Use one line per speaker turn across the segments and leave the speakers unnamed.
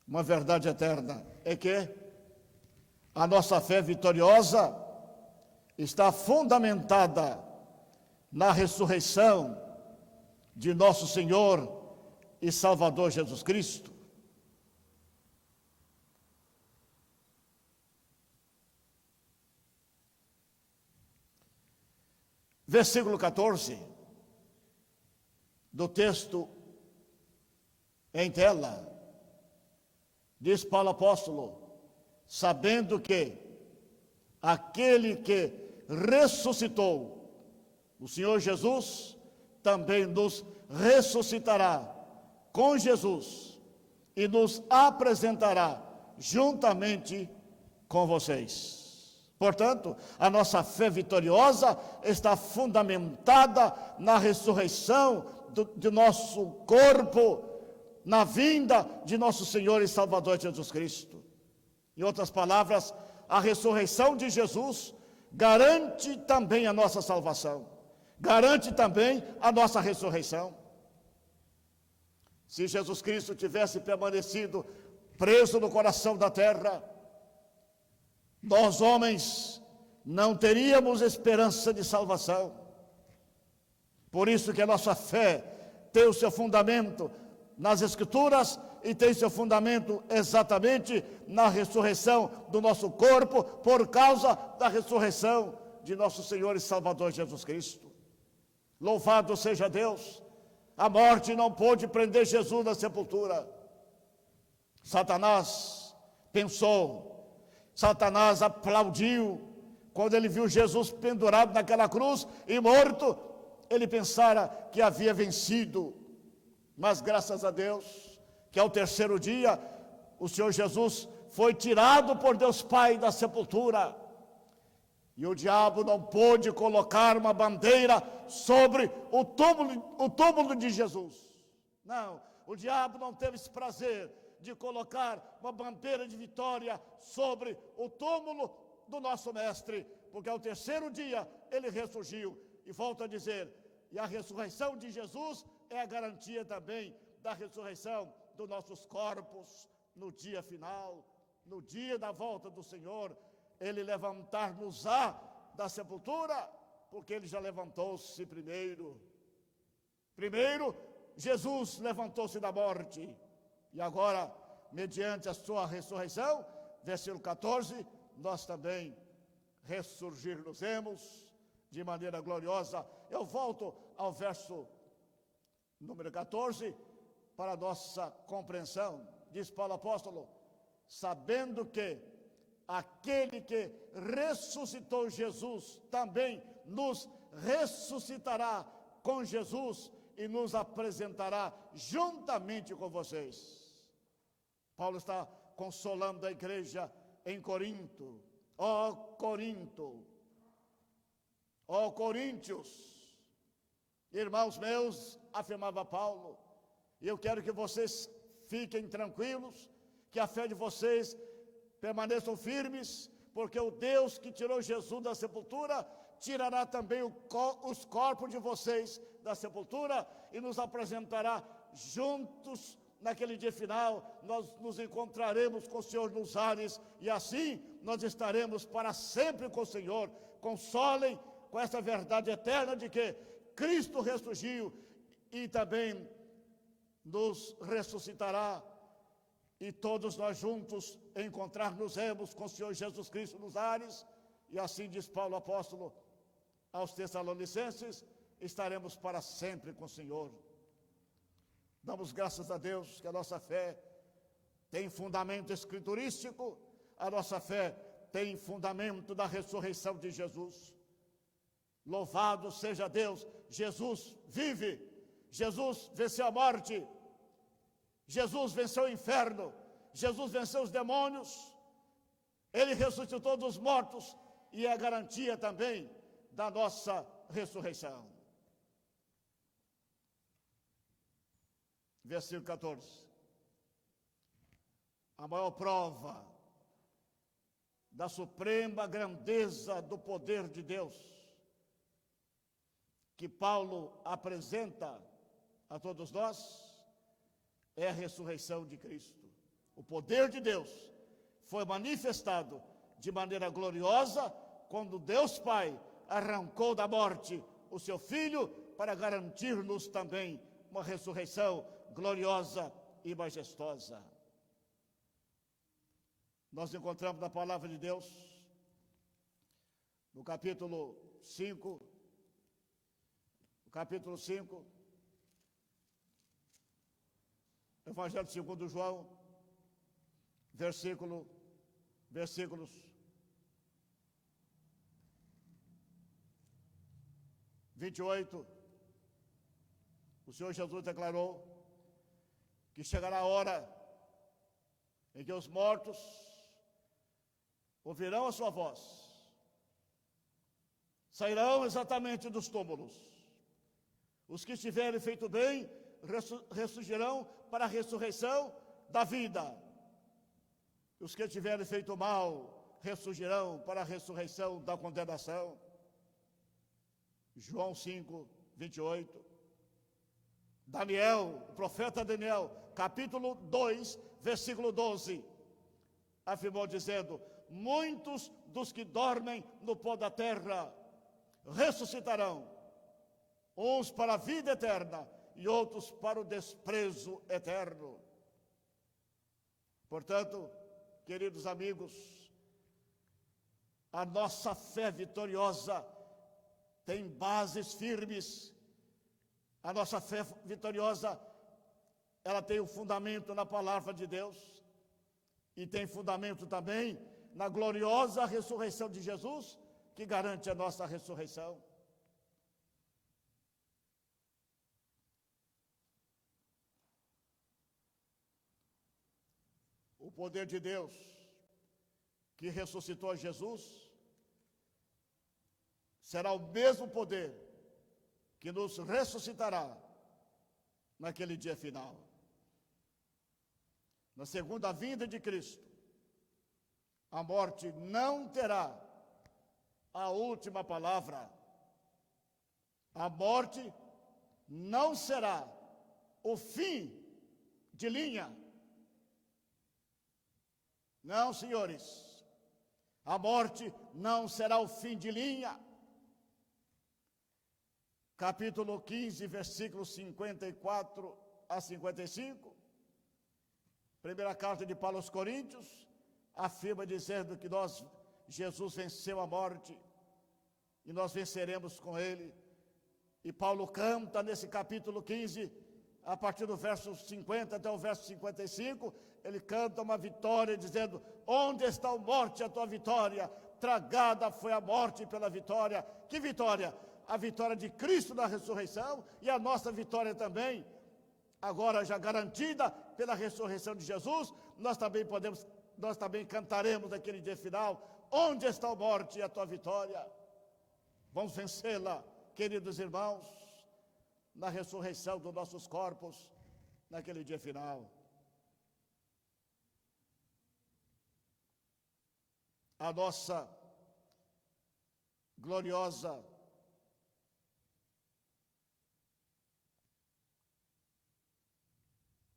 uma verdade eterna, é que a nossa fé vitoriosa está fundamentada na ressurreição de nosso Senhor e Salvador Jesus Cristo. Versículo 14 do texto em tela, diz Paulo apóstolo: sabendo que aquele que ressuscitou o Senhor Jesus também nos ressuscitará com Jesus e nos apresentará juntamente com vocês. Portanto, a nossa fé vitoriosa está fundamentada na ressurreição de nosso corpo, na vinda de nosso Senhor e Salvador Jesus Cristo. Em outras palavras, a ressurreição de Jesus garante também a nossa salvação, garante também a nossa ressurreição. Se Jesus Cristo tivesse permanecido preso no coração da terra, nós homens não teríamos esperança de salvação. Por isso que a nossa fé tem o seu fundamento nas Escrituras e tem seu fundamento exatamente na ressurreição do nosso corpo, por causa da ressurreição de nosso Senhor e Salvador Jesus Cristo. Louvado seja Deus! A morte não pôde prender Jesus na sepultura. Satanás pensou, Satanás aplaudiu quando ele viu Jesus pendurado naquela cruz e morto. Ele pensara que havia vencido, mas graças a Deus que ao terceiro dia o Senhor Jesus foi tirado por Deus Pai da sepultura, e o diabo não pôde colocar uma bandeira sobre o túmulo de Jesus. Não, o diabo não teve esse prazer de colocar uma bandeira de vitória sobre o túmulo do nosso mestre, porque ao terceiro dia ele ressurgiu. E volto a dizer, e a ressurreição de Jesus é a garantia também da ressurreição dos nossos corpos no dia final, no dia da volta do Senhor, ele levantar-nos-á da sepultura, porque ele já levantou-se primeiro. Primeiro, Jesus levantou-se da morte, e agora, mediante a sua ressurreição, versículo 14, nós também ressurgir-nos-emos de maneira gloriosa. Eu volto ao verso número 14, para nossa compreensão. Diz Paulo apóstolo: sabendo que aquele que ressuscitou Jesus também nos ressuscitará com Jesus e nos apresentará juntamente com vocês. Paulo está consolando a igreja em Corinto. Ó Corinto, ó Coríntios, irmãos meus, afirmava Paulo, e eu quero que vocês fiquem tranquilos, que a fé de vocês permaneçam firmes, porque o Deus que tirou Jesus da sepultura tirará também os corpos de vocês da sepultura e nos apresentará juntos. Naquele dia final, nós nos encontraremos com o Senhor nos ares, e assim nós estaremos para sempre com o Senhor. Consolem com essa verdade eterna de que Cristo ressurgiu e também nos ressuscitará, e todos nós juntos encontrar-nos-emos com o Senhor Jesus Cristo nos ares. E assim diz Paulo apóstolo aos Tessalonicenses: estaremos para sempre com o Senhor. Damos graças a Deus que a nossa fé tem fundamento escriturístico, a nossa fé tem fundamento da ressurreição de Jesus. Louvado seja Deus! Jesus vive, Jesus venceu a morte, Jesus venceu o inferno, Jesus venceu os demônios, ele ressuscitou dos mortos e é a garantia também da nossa ressurreição. Versículo 14. A maior prova da suprema grandeza do poder de Deus que Paulo apresenta a todos nós é a ressurreição de Cristo. O poder de Deus foi manifestado de maneira gloriosa quando Deus Pai arrancou da morte o seu Filho para garantir-nos também uma ressurreição gloriosa e majestosa. Nós encontramos na palavra de Deus, no capítulo 5, Evangelho segundo João, versículos 28, o Senhor Jesus declarou que chegará a hora em que os mortos ouvirão a sua voz, sairão exatamente dos túmulos. Os que tiverem feito bem ressurgirão para a ressurreição da vida. Os que tiverem feito mal ressurgirão para a ressurreição da condenação. João 5, 28. Daniel, o profeta Daniel, capítulo 2, versículo 12, afirmou dizendo: muitos dos que dormem no pó da terra ressuscitarão, uns para a vida eterna e outros para o desprezo eterno. Portanto, queridos amigos, a nossa fé vitoriosa tem bases firmes. A nossa fé vitoriosa, ela tem o fundamento na palavra de Deus e tem fundamento também na gloriosa ressurreição de Jesus, que garante a nossa ressurreição. O poder de Deus que ressuscitou Jesus será o mesmo poder que nos ressuscitará naquele dia final. Na segunda vinda de Cristo, a morte não terá a última palavra. A morte não será o fim de linha. Não, senhores, a morte não será o fim de linha. Capítulo 15, versículos 54 a 55, primeira carta de Paulo aos Coríntios, afirma dizendo que Jesus venceu a morte e nós venceremos com ele. E Paulo canta nesse capítulo 15, a partir do verso 50 até o verso 55, ele canta uma vitória dizendo: onde está a morte, a tua vitória? Tragada foi a morte pela vitória. Que vitória? A vitória de Cristo na ressurreição e a nossa vitória também, agora já garantida pela ressurreição de Jesus. Nós também cantaremos naquele dia final: onde está a morte e a tua vitória? Vamos vencê-la, queridos irmãos, na ressurreição dos nossos corpos, naquele dia final. A nossa gloriosa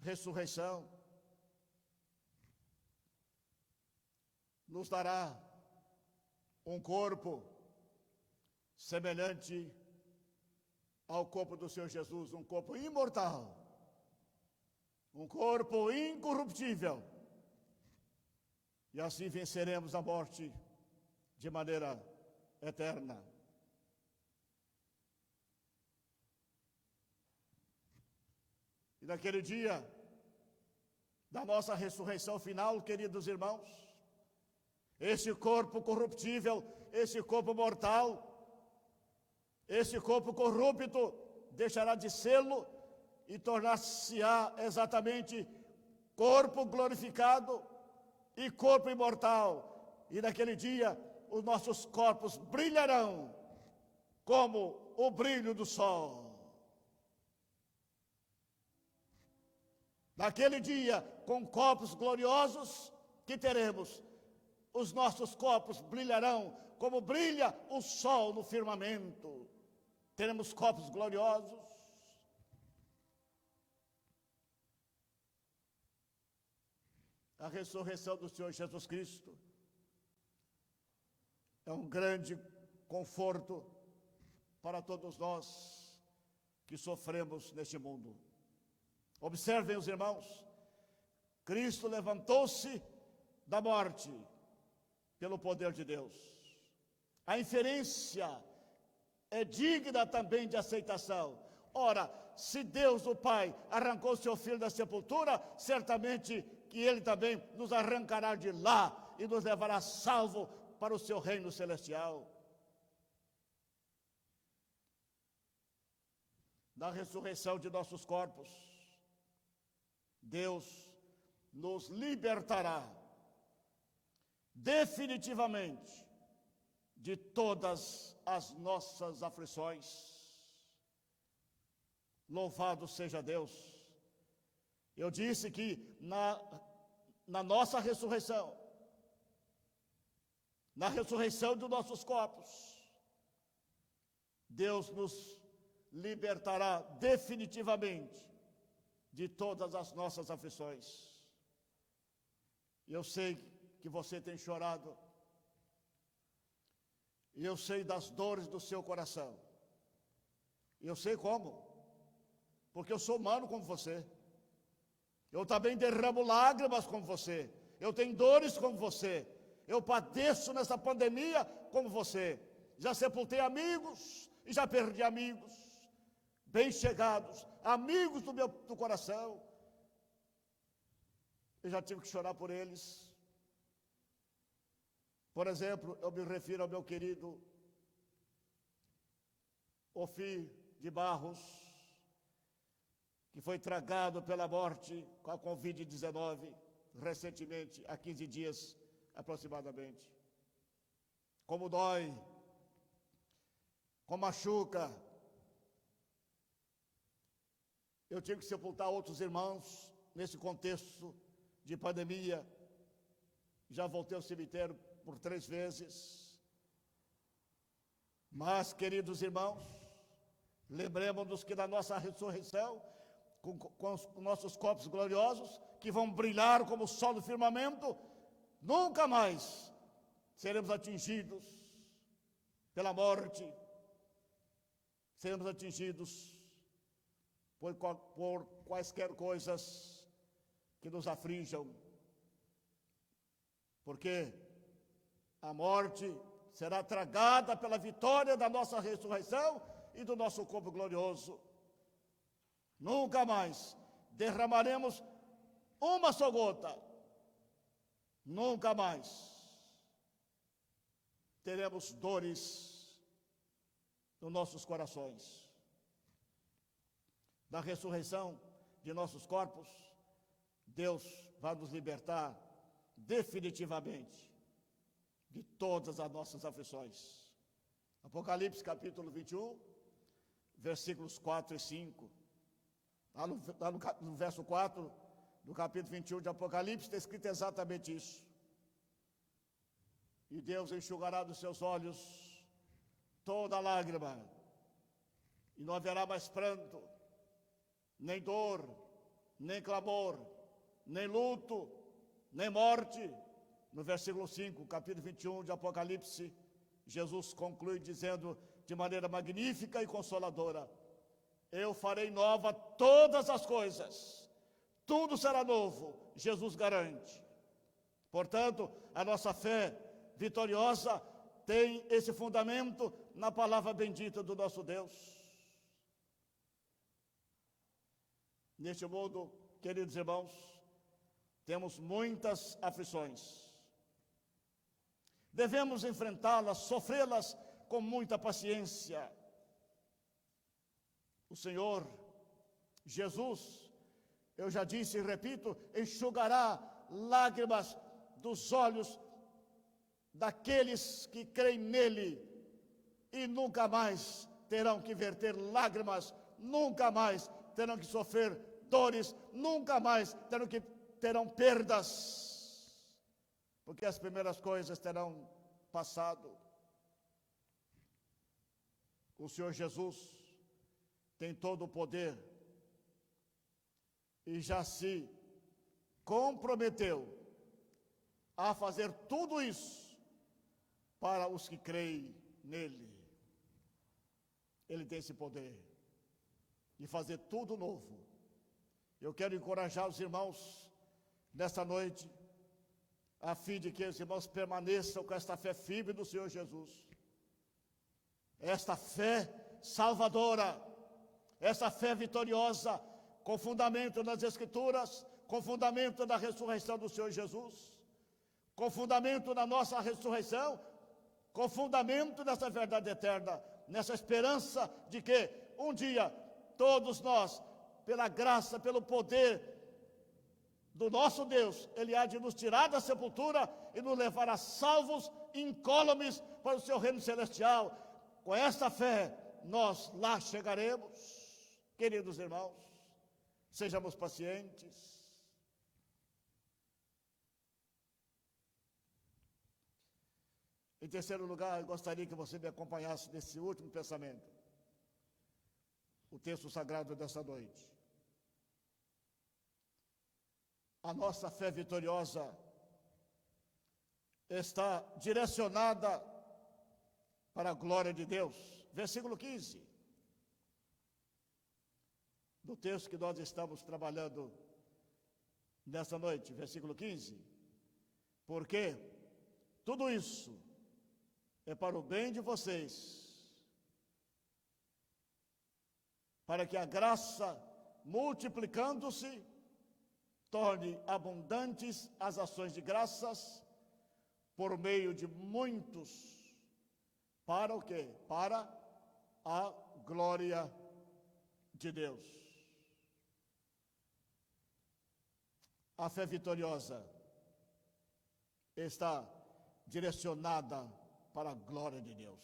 ressurreição nos dará um corpo semelhante ao corpo do Senhor Jesus, um corpo imortal, um corpo incorruptível, e assim venceremos a morte de maneira eterna. E naquele dia da nossa ressurreição final, queridos irmãos, esse corpo corruptível, esse corpo mortal, esse corpo corrupto deixará de sê-lo e tornar-se-á exatamente corpo glorificado e corpo imortal. E naquele dia os nossos corpos brilharão como o brilho do sol. Naquele dia, com corpos gloriosos que teremos, os nossos corpos brilharão como brilha o sol no firmamento. Teremos corpos gloriosos. A ressurreição do Senhor Jesus Cristo é um grande conforto para todos nós que sofremos neste mundo. Observem, os irmãos, Cristo levantou-se da morte pelo poder de Deus. A inferência é digna também de aceitação. Ora, se Deus, o Pai, arrancou seu Filho da sepultura, certamente que Ele também nos arrancará de lá e nos levará salvo para o seu reino celestial. Na ressurreição de nossos corpos, Deus nos libertará definitivamente de todas as nossas aflições. Louvado seja Deus. Eu disse que na nossa ressurreição, na ressurreição dos nossos corpos, Deus nos libertará definitivamente de todas as nossas aflições. Eu sei que você tem chorado, e eu sei das dores do seu coração. Eu sei como, porque eu sou humano como você. Eu também derramo lágrimas como você. Eu tenho dores como você. Eu padeço nessa pandemia como você. Já sepultei amigos e já perdi amigos bem chegados, amigos do coração. Eu já tive que chorar por eles. Por exemplo, eu me refiro ao meu querido Ofi de Barros, que foi tragado pela morte com a Covid-19 recentemente, há 15 dias aproximadamente. Como dói, como machuca. Eu tive que sepultar outros irmãos nesse contexto de pandemia. Já voltei ao cemitério por 3 vezes. Mas, queridos irmãos, lembremos-nos que na nossa ressurreição, com os nossos corpos gloriosos, que vão brilhar como o sol do firmamento, nunca mais seremos atingidos pela morte, seremos atingidos por quaisquer coisas que nos aflijam, porque a morte será tragada pela vitória da nossa ressurreição e do nosso corpo glorioso. Nunca mais derramaremos uma só gota, nunca mais teremos dores nos nossos corações. Da ressurreição de nossos corpos, Deus vai nos libertar definitivamente de todas as nossas aflições. Apocalipse capítulo 21, versículos 4 e 5. Lá no verso 4 do capítulo 21 de Apocalipse está escrito exatamente isso. E Deus enxugará dos seus olhos toda lágrima, e não haverá mais pranto, nem dor, nem clamor, nem luto, nem morte. No versículo 5, capítulo 21 de Apocalipse, Jesus conclui dizendo de maneira magnífica e consoladora: eu farei nova todas as coisas, tudo será novo, Jesus garante. Portanto, a nossa fé vitoriosa tem esse fundamento na palavra bendita do nosso Deus. Neste mundo, queridos irmãos, temos muitas aflições. Devemos enfrentá-las, sofrê-las com muita paciência. O Senhor Jesus, eu já disse e repito, enxugará lágrimas dos olhos daqueles que creem nele, e nunca mais terão que verter lágrimas, nunca mais terão que sofrer dores, nunca mais terão perdas, porque as primeiras coisas terão passado. O Senhor Jesus tem todo o poder e já se comprometeu a fazer tudo isso para os que creem nele. Ele tem esse poder de fazer tudo novo. Eu quero encorajar os irmãos nesta noite, a fim de que os irmãos permaneçam com esta fé firme no Senhor Jesus. Esta fé salvadora, esta fé vitoriosa, com fundamento nas Escrituras, com fundamento na ressurreição do Senhor Jesus, com fundamento na nossa ressurreição, com fundamento nessa verdade eterna, nessa esperança de que um dia todos nós, pela graça, pelo poder do nosso Deus, Ele há de nos tirar da sepultura e nos levar a salvos, incólumes para o seu reino celestial. Com esta fé, nós lá chegaremos. Queridos irmãos, sejamos pacientes. Em terceiro lugar, eu gostaria que você me acompanhasse nesse último pensamento. O texto sagrado dessa noite. A nossa fé vitoriosa está direcionada para a glória de Deus. Versículo 15. Do texto que nós estamos trabalhando nessa noite, versículo 15. Porque tudo isso é para o bem de vocês, para que a graça, multiplicando-se, torne abundantes as ações de graças, por meio de muitos, para o quê? Para a glória de Deus. A fé vitoriosa está direcionada para a glória de Deus.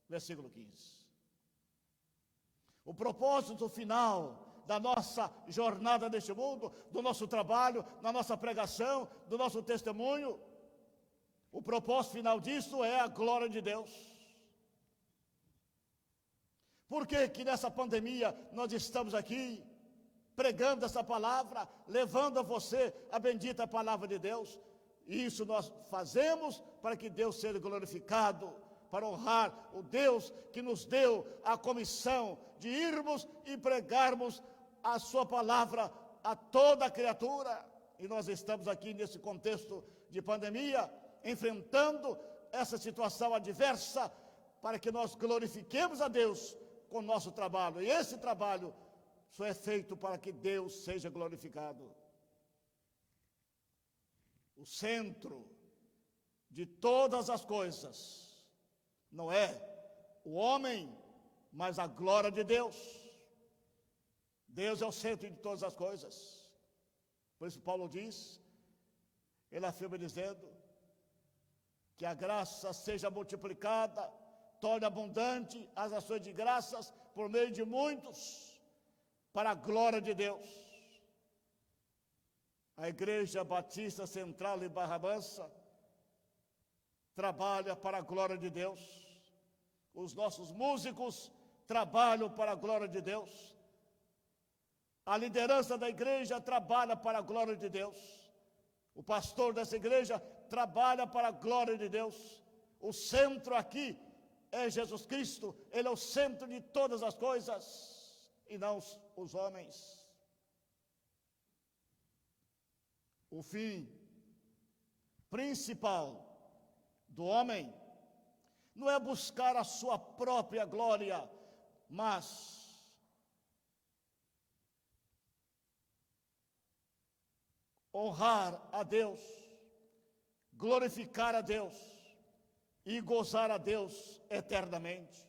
Versículo 15. O propósito final da nossa jornada neste mundo, do nosso trabalho, na nossa pregação, do nosso testemunho, o propósito final disso é a glória de Deus. Por que que nessa pandemia nós estamos aqui pregando essa palavra, levando a você a bendita palavra de Deus? Isso nós fazemos para que Deus seja glorificado, para honrar o Deus que nos deu a comissão de irmos e pregarmos a sua palavra a toda a criatura. E nós estamos aqui nesse contexto de pandemia, enfrentando essa situação adversa, para que nós glorifiquemos a Deus com o nosso trabalho. E esse trabalho só é feito para que Deus seja glorificado. O centro de todas as coisas não é o homem, mas a glória de Deus. Deus é o centro de todas as coisas. Por isso Paulo diz, ele afirma dizendo, que a graça seja multiplicada, torne abundante as ações de graças por meio de muitos, para a glória de Deus. A Igreja Batista Central em Barra Mansa trabalha para a glória de Deus. Os nossos músicos trabalham para a glória de Deus. A liderança da igreja trabalha para a glória de Deus. O pastor dessa igreja trabalha para a glória de Deus. O centro aqui é Jesus Cristo. Ele é o centro de todas as coisas e não os homens. O fim principal do homem não é buscar a sua própria glória, mas honrar a Deus, glorificar a Deus e gozar a Deus eternamente.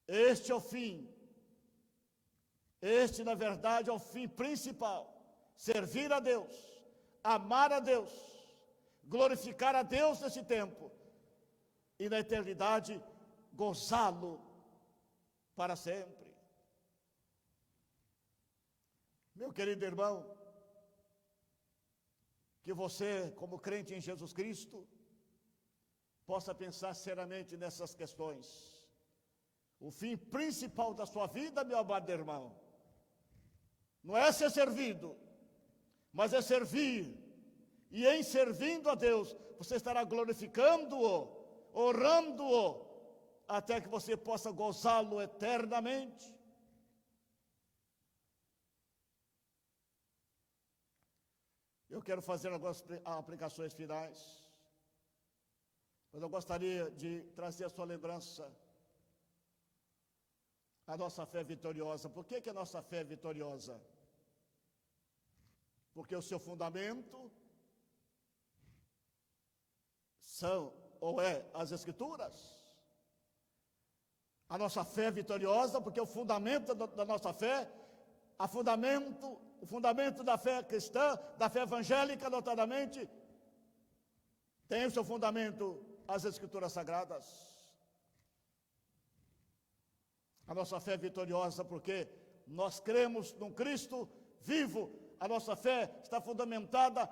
Este é o fim. Este, na verdade, é o fim principal. Servir a Deus, amar a Deus, glorificar a Deus nesse tempo e na eternidade gozá-lo para sempre. Meu querido irmão, que você, como crente em Jesus Cristo, possa pensar seriamente nessas questões. O fim principal da sua vida, meu amado irmão, não é ser servido, mas é servir E em servindo a Deus, você estará glorificando-o, honrando-o, até que você possa gozá-lo eternamente. Eu quero fazer algumas aplicações finais, mas eu gostaria de trazer a sua lembrança a nossa fé vitoriosa. Por que a nossa fé é vitoriosa? Porque o seu fundamento são ou é as Escrituras. A nossa fé é vitoriosa porque o fundamento da nossa fé, o fundamento da fé cristã, da fé evangélica, notadamente, tem o seu fundamento as Escrituras Sagradas. A nossa fé é vitoriosa porque nós cremos num Cristo vivo. A nossa fé está fundamentada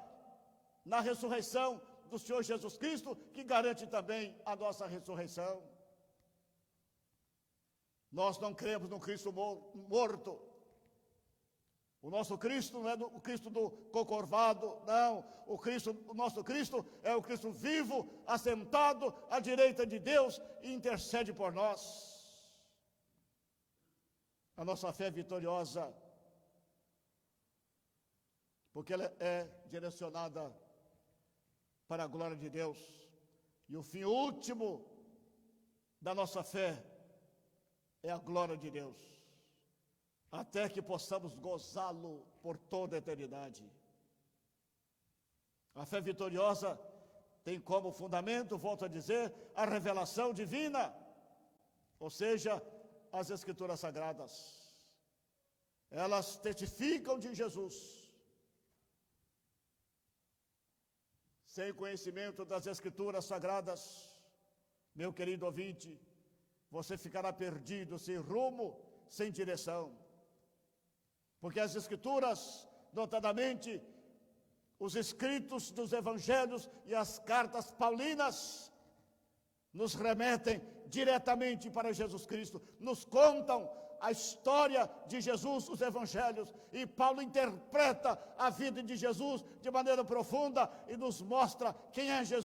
na ressurreição do Senhor Jesus Cristo, que garante também a nossa ressurreição. Nós não cremos num Cristo morto. O nosso Cristo não é o Cristo do corcovado, não. O nosso Cristo é o Cristo vivo, assentado à direita de Deus e intercede por nós. A nossa fé é vitoriosa porque ela é direcionada para a glória de Deus. E o fim último da nossa fé é a glória de Deus, até que possamos gozá-lo por toda a eternidade. A fé vitoriosa tem como fundamento, volto a dizer, a revelação divina, ou seja, as Escrituras Sagradas. Elas testificam de Jesus. Sem conhecimento das Escrituras Sagradas, meu querido ouvinte, você ficará perdido, sem rumo, sem direção. Porque as Escrituras, notadamente, os escritos dos Evangelhos e as cartas paulinas, nos remetem diretamente para Jesus Cristo, nos contam a história de Jesus, os Evangelhos, e Paulo interpreta a vida de Jesus de maneira profunda e nos mostra quem é Jesus.